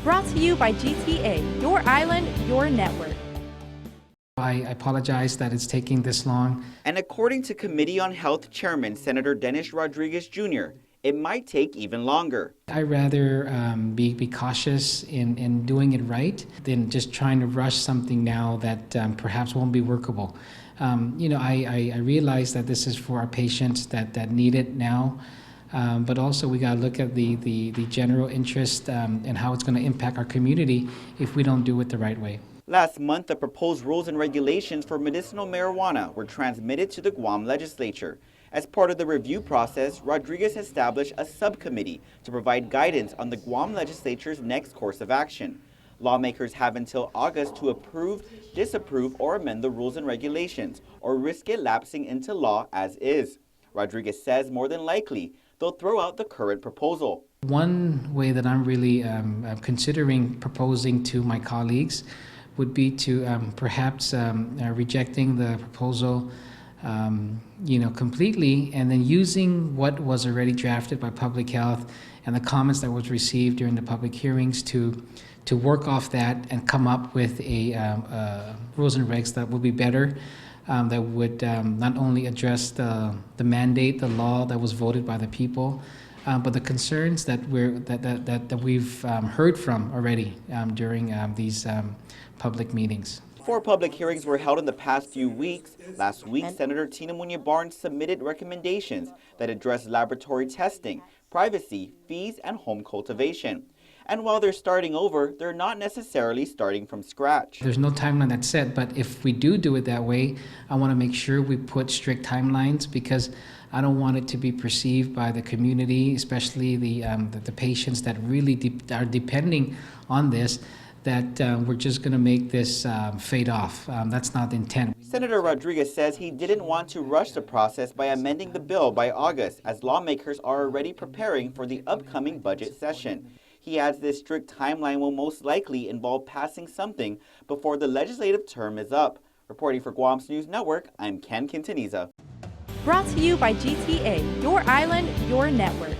Brought to you by GTA, your island, your network. I apologize that it's taking this long. And according to Committee on Health Chairman Senator Dennis Rodriguez Jr., it might take even longer. I'd rather be cautious in doing it right than just trying to rush something now that perhaps won't be workable. I realize that this is for our patients that need it now, but also we got to look at the general interest and how it's going to impact our community if we don't do it the right way. Last month, the proposed rules and regulations for medicinal marijuana were transmitted to the Guam legislature. As part of the review process, Rodriguez established a subcommittee to provide guidance on the Guam legislature's next course of action. Lawmakers have until August to approve, disapprove, or amend the rules and regulations, or risk it lapsing into law as is. Rodriguez says more than likely they'll throw out the current proposal. One way that I'm really considering proposing to my colleagues would be to perhaps rejecting the proposal completely, and then using what was already drafted by public health and the comments that was received during the public hearings to work off that and come up with a rules and regs that would be better, that would not only address the mandate, the law that was voted by the people, but the concerns that we've heard from already during these public meetings. 4 public hearings were held in the past few weeks. Last week, Senator Tina Muñoz-Barnes submitted recommendations that address laboratory testing, privacy, fees, and home cultivation. And while they're starting over, they're not necessarily starting from scratch. There's no timeline that's set, but if we do it that way, I want to make sure we put strict timelines, because I don't want it to be perceived by the community, especially the patients that really are depending on this, that we're just going to make this fade off. That's not the intent. Senator Rodriguez says he didn't want to rush the process by amending the bill by August, as lawmakers are already preparing for the upcoming budget session. He adds this strict timeline will most likely involve passing something before the legislative term is up. Reporting for Guam's News Network, I'm Ken Quintaniza. Brought to you by GTA, your island, your network.